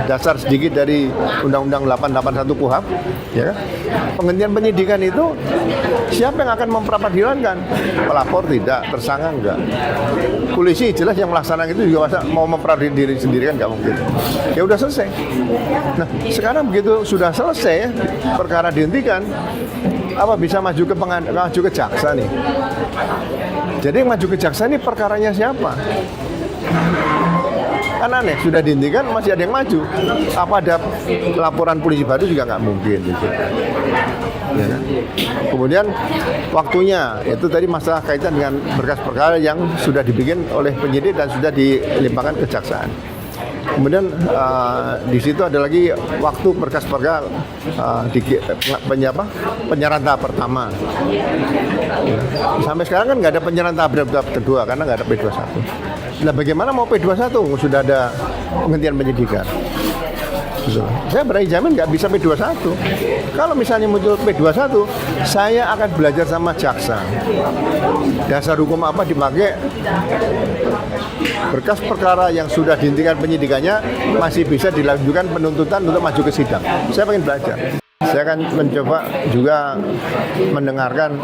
dasar sedikit dari Undang-Undang 881 KUHP, ya kan? Penghentian penyidikan itu siapa yang akan memperadilankan? Pelapor tidak, tersangka enggak. Polisi jelas yang melaksanakan itu juga masa mau memperadili diri sendiri kan nggak mungkin. Ya udah selesai. Nah sekarang begitu sudah selesai perkara dihentikan, apa bisa maju ke jaksa nih? Jadi yang maju ke jaksa ini perkaranya siapa? Kan aneh, sudah dihentikan masih ada yang maju. Apa ada laporan polisi baru juga nggak mungkin gitu. Ya kan? Kemudian waktunya itu tadi masalah kaitan dengan berkas perkara yang sudah dibikin oleh penyidik dan sudah dilimpahkan kejaksaan. Kemudian di situ ada lagi waktu berkas perkara penyerahan tahap pertama. Sampai sekarang kan nggak ada penyerahan tahap kedua karena nggak ada P21. Nah bagaimana mau P21 sudah ada penghentian penyidikan? Saya berani jamin nggak bisa P21. Kalau misalnya muncul P21, saya akan belajar sama jaksa. Dasar hukum apa dipakai berkas perkara yang sudah dihentikan penyidikannya masih bisa dilanjutkan penuntutan untuk maju ke sidang. Saya pengen belajar. Saya akan mencoba juga mendengarkan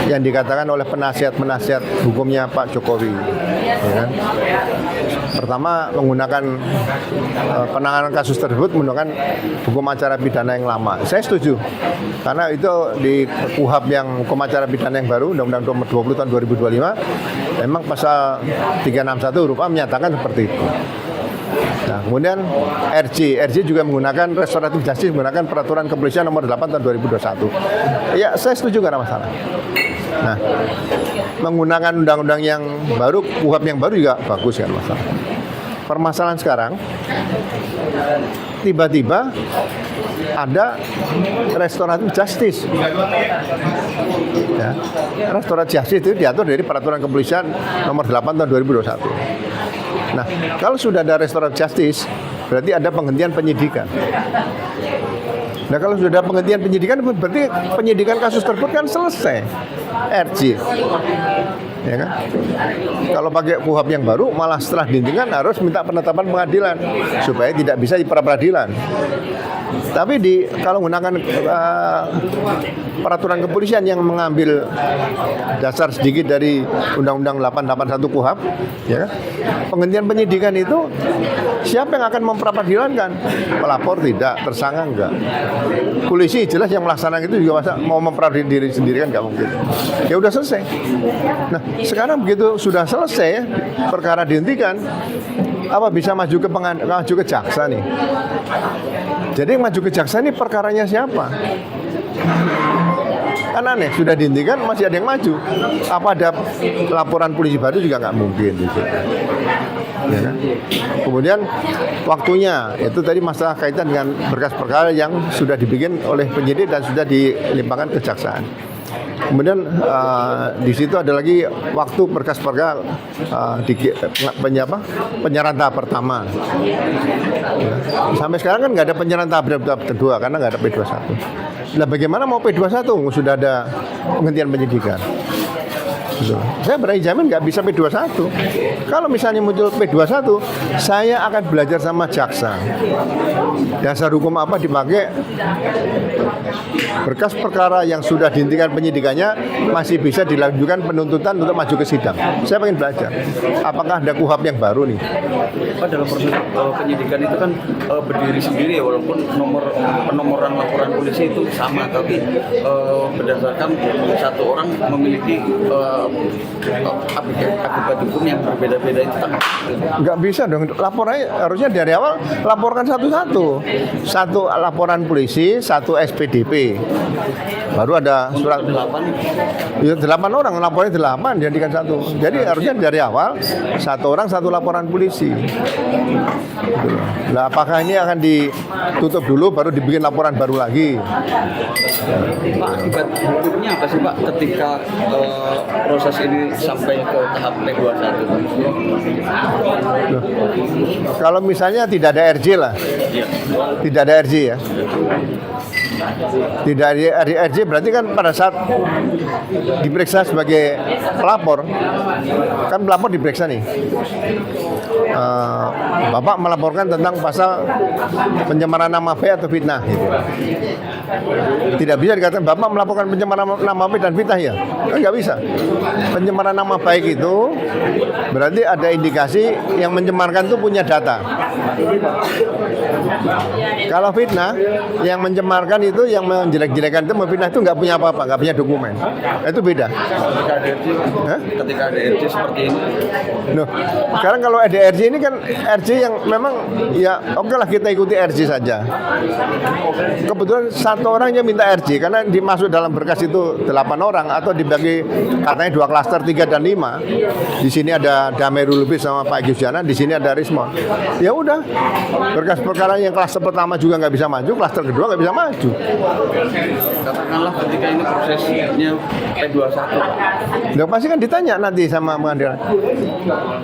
yang dikatakan oleh penasihat-penasihat hukumnya Pak Jokowi. Ya kan? Pertama, menggunakan penanganan kasus tersebut menggunakan hukum acara pidana yang lama. Saya setuju, karena itu di KUHP yang hukum acara pidana yang baru, Undang-Undang Nomor 20 Tahun 2025, memang pasal 361 huruf A menyatakan seperti itu. Nah, kemudian RJ juga menggunakan restoratif justice, menggunakan peraturan kepolisian nomor 8 tahun 2021. Ya, saya setuju karena masalah. Nah, menggunakan undang-undang yang baru, KUHP yang baru juga bagus kan masalah. Permasalahan sekarang, tiba-tiba ada restoratif justice. Ya, restoratif justice itu diatur dari peraturan kepolisian nomor 8 tahun 2021. Nah, kalau sudah ada restoratif justice, berarti ada penghentian penyidikan. Nah, kalau sudah ada penghentian penyidikan, berarti penyidikan kasus tersebut kan selesai. RJ. Ya kan? Kalau pakai KUHP yang baru, malah setelah dihentikan harus minta penetapan pengadilan supaya tidak bisa di pra-peradilan. Tapi kalau menggunakan peraturan kepolisian yang mengambil dasar sedikit dari Undang-Undang 881 KUHP, ya kan? Penghentian penyidikan itu siapa yang akan memperadilankan? Pelapor tidak, tersangka enggak. Polisi jelas yang melaksanakan itu juga masa mau memperadili diri sendiri kan nggak mungkin. Ya udah selesai. Nah sekarang begitu sudah selesai perkara dihentikan, apa bisa maju ke jaksa nih? Jadi yang maju ke jaksa ini perkaranya siapa? Kan aneh, sudah dihentikan masih ada yang maju. Apa ada laporan polisi baru juga nggak mungkin gitu. Ya kan? Kemudian waktunya itu tadi masalah kaitan dengan berkas perkara yang sudah dibikin oleh penyidik dan sudah dilimpahkan kejaksaan. Kemudian di situ ada lagi waktu berkas perkara penyerahan tahap pertama. Ya. Sampai sekarang kan nggak ada penyerahan tahap kedua karena nggak ada P21. Nah bagaimana mau P21 sudah ada penghentian penyidikan? Saya berani jamin nggak bisa P21. Kalau misalnya muncul P21, saya akan belajar sama jaksa. Dasar hukum apa dipakai berkas perkara yang sudah dihentikan penyidikannya masih bisa dilanjutkan penuntutan untuk maju ke sidang. Saya pengen belajar. Apakah ada KUHP yang baru nih? Pak, dalam proses penyidikan itu kan berdiri sendiri ya, walaupun penomoran laporan polisi itu sama, tapi berdasarkan satu orang memiliki akibat hukum yang berbeda-beda itu. Nggak bisa dong, laporannya harusnya dari awal laporkan satu-satu. Satu laporan polisi, satu SPDP. Baru ada surat 8. Ya 8 orang, laporannya 8 dijadikan satu. Jadi harusnya dari awal satu orang satu laporan polisi. Nah, apakah ini akan ditutup dulu baru dibikin laporan baru lagi? Pak, akibat hukumnya apa sih Pak ketika proses ini sampai ke tahap P21? Kalau misalnya tidak ada RJ lah, tidak ada RJ ya. Tidak ada RJ berarti kan pada saat diperiksa sebagai pelapor, kan pelapor diperiksa nih. Bapak melaporkan tentang pasal pencemaran nama baik atau fitnah gitu. Tidak bisa dikatakan Bapak melaporkan pencemaran nama baik dan fitnah ya, kan nggak bisa. Pencemaran nama baik itu berarti ada indikasi yang mencemarkan itu punya data. Kalau fitnah, yang mencemarkan itu, yang menjelek-jelekan itu, memfitnah itu nggak punya apa-apa, nggak punya dokumen. Itu beda. Ketika ada RJ seperti ini, Loh, sekarang kalau ada RJ ini kan RJ yang memang ya oke lah kita ikuti RJ saja. Kebetulan satu orang yang minta RJ karena dimasuk dalam berkas itu 8 orang atau dibagi katanya 2 klaster 3 dan 5. Di sini ada Damerul Lubis sama Pak Yusjana, di sini ada Rismon. Ya udah, berkas perkara yang klaster pertama juga nggak bisa maju, klaster kedua nggak bisa maju. katakanlah ketika ini prosesnya P21, Loh, pasti kan ditanya nanti sama pengadilan.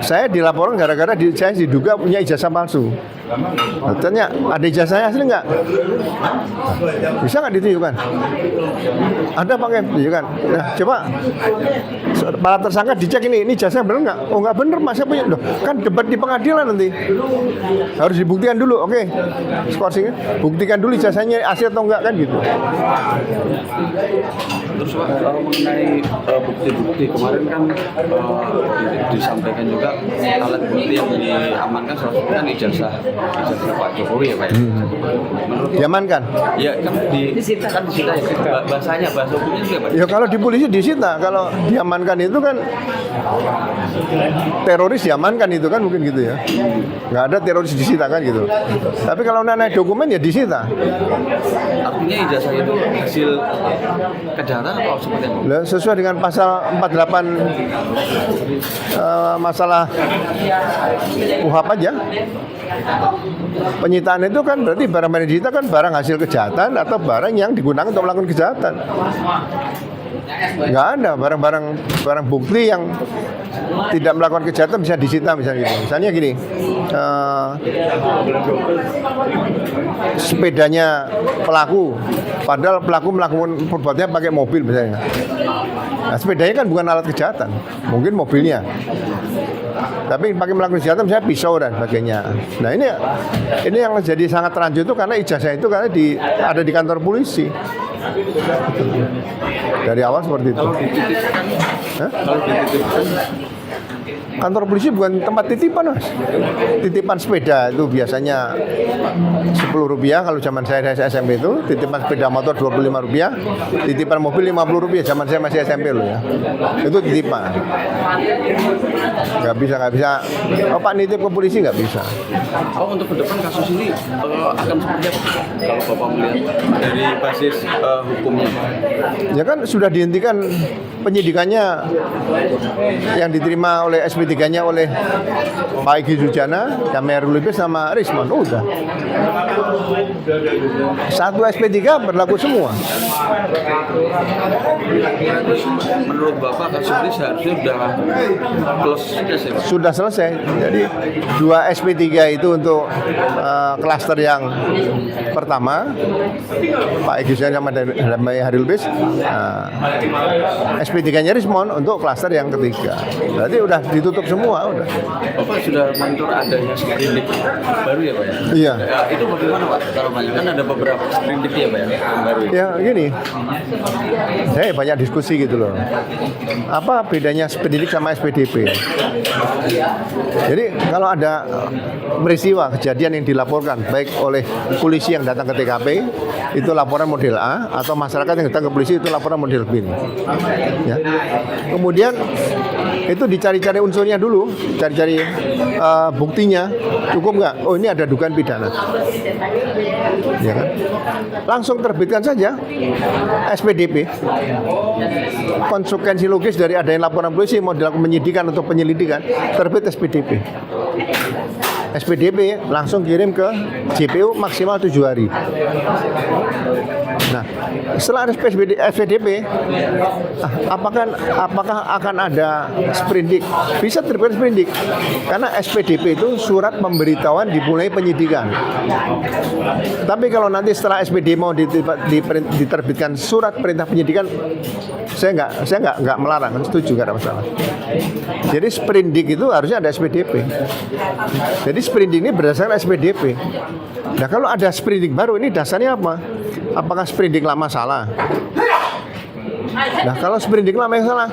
Saya dilaporkan gara-gara saya diduga punya ijazah palsu. Tanya, ada ijazahnya asli nggak? Bisa nggak ditunjukkan? Ada pakai tunjukkan. Nah, coba para tersangka dicek ini ijazahnya benar nggak? Oh nggak benar, mas saya punya. Loh, kan debat di pengadilan nanti harus dibuktikan dulu. Oke, skorsingnya buktikan dulu ijazahnya asli atau enggak kan gitu. terus Pak, mengenai bukti-bukti kemarin kan disampaikan juga alat bukti yang diamankan salah satunya kan ijazah Pak Jokowi ya Pak ya. Diamankan? Ya kan disita ya bahasa hukumnya juga Pak. Ya kalau di polisi disita, kalau diamankan itu kan teroris diamankan itu kan mungkin gitu ya. Nggak ada teroris disita kan gitu. Tapi kalau naik dokumen ya disita. Artinya ijazah itu hasil kejahatan atau seperti apa? Lah, sesuai dengan pasal 48 masalah UHAP aja. Penyitaan itu kan berarti barang yang disita kan barang hasil kejahatan atau barang yang digunakan untuk melakukan kejahatan. Nggak ada barang bukti yang tidak melakukan kejahatan bisa disita misalnya gitu. Misalnya gini, sepedanya pelaku, padahal pelaku melakukan perbuatannya pakai mobil misalnya. Nah, sepedanya kan bukan alat kejahatan, mungkin mobilnya. Tapi pakai melakukan kejahatan misalnya pisau dan sebagainya. Nah ini yang jadi sangat rancu itu karena ijazah itu karena ada di kantor polisi. Dari awal seperti itu. Kalau dititipkan Kantor polisi bukan tempat titipan, Mas. Titipan sepeda itu biasanya Rp10 kalau zaman saya SMP itu. Titipan sepeda motor Rp25. Titipan mobil Rp50 zaman saya masih SMP loh ya. Itu titipan. Nggak bisa. Oh Pak nitip ke polisi nggak bisa. Oh untuk ke depan kasus ini akan seperti apa? Kalau Bapak melihat dari basis hukumnya. Ya kan sudah dihentikan penyidikannya yang diterima oleh SP3-nya oleh Pak Egy Sujana, Damerul Lubis sama Rismon. Udah. Satu SP3 berlaku semua. Menurut Bapak kasus ini seharusnya sudah close ya? Sudah selesai. Jadi 2 SP3 itu untuk klaster yang pertama Pak Egy Sujana sama Damerul Lubis. SP3-nya Rismon untuk klaster yang ketiga. Berarti udah ditutup semua udah. Bapak sudah monitor adanya sprindik baru ya Pak ya? Iya. Itu bagaimana Pak? Kalau banyak kan ada beberapa sprindik ya Pak ya yang baru ya? Ya gini, saya banyak diskusi gitu loh. Apa bedanya sprindik sama SPDP? Jadi kalau ada peristiwa kejadian yang dilaporkan baik oleh polisi yang datang ke TKP itu laporan model A atau masyarakat yang datang ke polisi itu laporan model B. Ya. Kemudian itu dicari-cari unsurnya dulu, cari-cari buktinya cukup nggak? Oh ini ada dugaan pidana, ya kan? Langsung terbitkan saja SPDP. Konsekuensi logis dari adanya laporan polisi mau dilakukan penyidikan atau penyelidikan, terbit SPDP. SPDP langsung kirim ke JPU maksimal 7 hari. Nah, setelah ada SPDP, apakah akan ada sprindik? Bisa terbitkan sprindik, karena SPDP itu surat pemberitahuan dimulai penyidikan. Tapi kalau nanti setelah SPD mau diterbitkan surat perintah penyidikan, saya nggak melarang, setuju, nggak ada masalah. Jadi sprindik itu harusnya ada SPDP. Jadi sprindik ini berdasarkan SPDP. Nah, kalau ada sprindik baru, ini dasarnya apa? Apakah sprindik lama salah? Nah, kalau sprindik lama yang salah,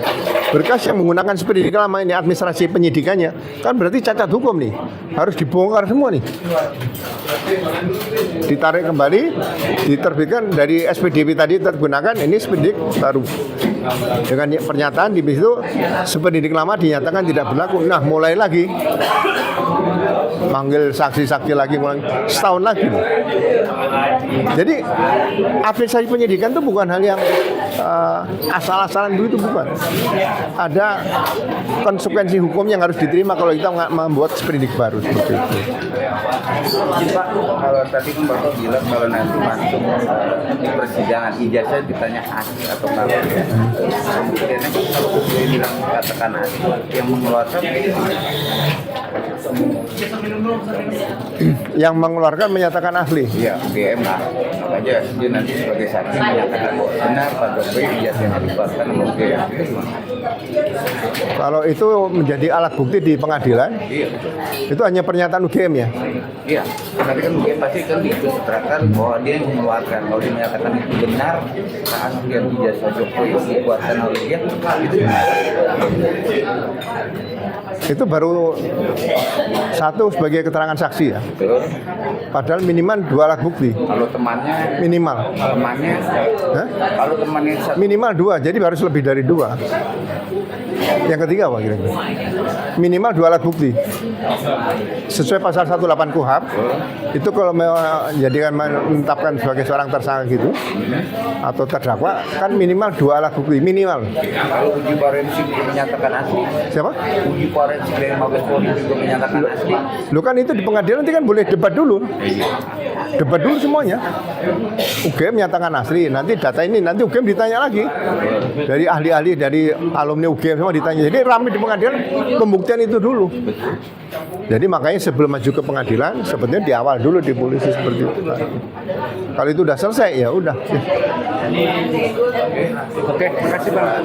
berkas yang menggunakan sprindik lama ini administrasi penyidikannya, kan berarti cacat hukum nih, harus dibongkar semua nih, ditarik kembali, diterbitkan dari SPDP tadi tergunakan, ini sprindik baru dengan pernyataan di situ sprindik lama dinyatakan tidak berlaku. Nah, mulai lagi manggil saksi-saksi lagi, mulai setahun lagi. Jadi administrasi penyidikan itu bukan hal yang asal-asalan begitu, bukan. Ada konsekuensi hukum yang harus diterima kalau kita membuat sprindik baru seperti itu. Pak, kalau tadi kan Bapak bilang kalau nanti masuk di persidangan ijazah ditanya asli atau enggak. Kemudian kalau dia bilang katakan asli, yang mengeluarkan yang mengeluarkan menyatakan ahli. Iya, BMA. Makanya dia nanti sebagai saksi menyatakan benar pada ijazah yang dikeluarkan oleh BMA. Kalau itu menjadi alat bukti di pengadilan, Iya. itu hanya pernyataan UGM ya. Iya, nanti kan mungkin pasti kan dikonsentrasikan bahwa dia yang mengeluarkan. Kalau dia menyatakan itu benar, saat dia ijazah Jokowi dikeluarkan oleh dia, itu benar. Itu baru satu sebagai keterangan saksi ya. Betul. Padahal minimal 2 alat bukti. Kalau temannya, Minimal. Hah? kalau temannya satu, Minimal 2, jadi harus lebih dari 2. Yang ketiga apa kira-kira? Minimal 2 alat bukti. Sesuai pasal 18 KUHP, itu kalau menjadikan menetapkan sebagai seorang tersangka gitu atau terdakwa, kan minimal 2 alat bukti, minimal. kalau uji forensik juga menyatakan asli, Siapa? uji forensik dari Mabes Polri juga menyatakan asli. Lu kan itu di pengadilan nanti kan boleh debat dulu. Debat dulu semuanya. UGM menyatakan asli, nanti data ini nanti UGM ditanya lagi. Dari ahli-ahli, dari alumni UGM semua ditanya. Jadi ramai di pengadilan, pembuktian itu dulu. Jadi makanya sebelum maju ke pengadilan, sebetulnya di awal dulu di polisi seperti itu. Kalau itu udah selesai, ya udah. Oke, terima kasih Bang.